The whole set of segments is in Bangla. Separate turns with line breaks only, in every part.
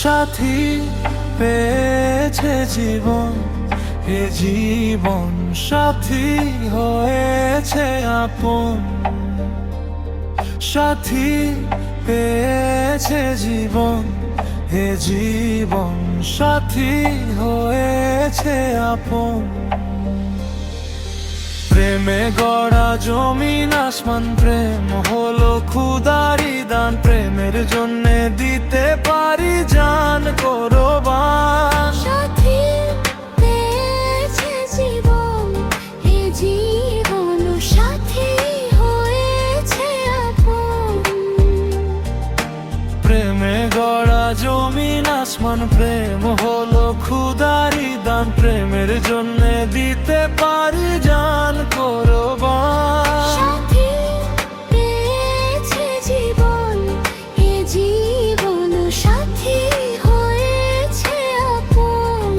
সাথী পেয়েছে জীবন, এ জীবন সাথী হয়েছে আপন। সাথী পেয়েছে জীবন, এ জীবন সাথী হয়েছে আপন। প্রেমে গড়া জমিন আসমান, প্রেম হলো খুদারি দান। প্রেমের জন্যে দিতে পারি জান কোরবান।
সাথী পেয়েছে জীবন, এ জীবন সাথী হয়েছে আপন।
প্রেমে গড়া জমিন আসমান, প্রেম হলো খুদারি দান। প্রেমের জন্যে দিতে পারি জান কোরবান।
সাথী পেয়েছে জীবন, এ জীবন সাথী হয়েছে আপন।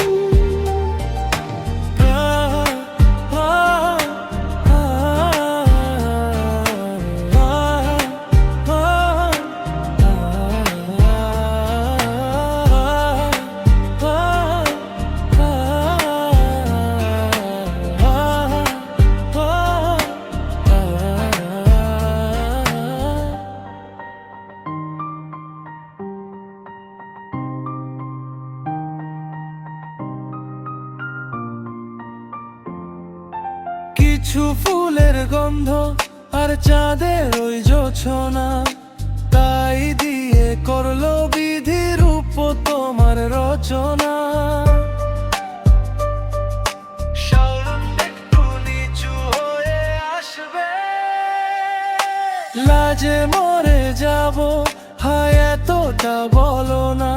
কিছু ফুলের গন্ধ আর চাঁদের ওই জোছনা, তাই দিয়ে করলো বিধি রূপ তোমার রচনা। সাউন্ড একটু নিচু হয়ে আসবে, লাজে মরে যাব, হায় এতটা বলো না।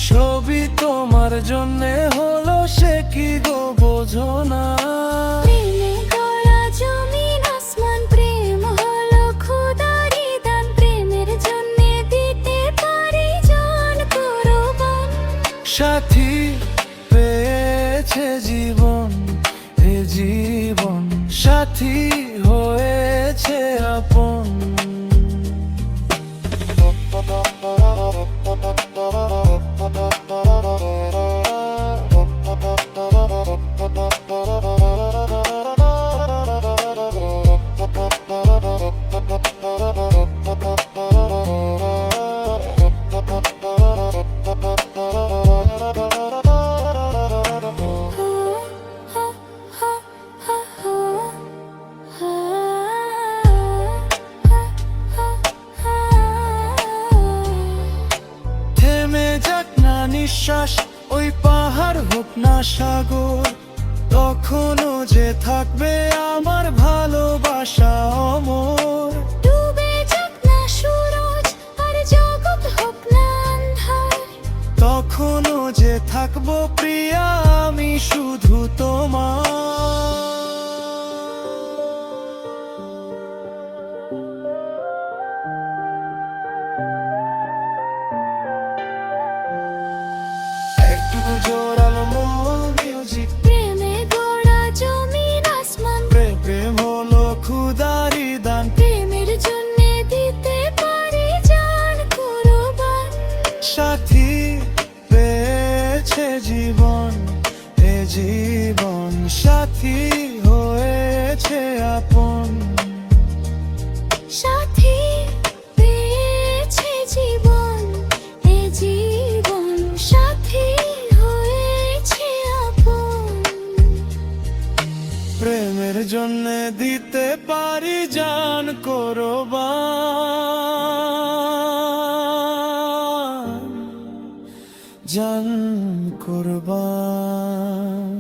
ছবি তোমার জন্যে হলো সে কি গো বোঝো না।
প্রেমে গড়া জমিন আসমান, প্রেম হলো খুদারি দান। প্রেমের জন্যে দিতে পারি জান কোরবান।
সাথী পেয়েছে জীবন, এ জীবন সাথী হয়েছে আপন। থেমে যাক না নিঃশ্বাস, ওই পাহাড় হোক না সাগর, তখনও যে থাকবে আমার ভালোবাসা অমর।
ডুবে যাক না সূরজ আর জগৎ হোক না আন্ধার,
তখনও যে থাকবো প্রিয়া আমি শুধু তোমার। একটু জোরালো মিউজিক,
প্রেমে গড়া জমিন আসমান।
প্রেম হলো খুদারি দান।
প্রেমের জন্যে দিতে পারি জান কোরবান।
সাথী পেয়েছে জীবন, এ জীবন সাথী হয়েছে আপন।
সাথী পেয়েছে জীবন, এ জীবন সাথী হয়েছে আপন।
প্রেমের জন্য দিতে পারি জান কোরবান, জান কোরবান।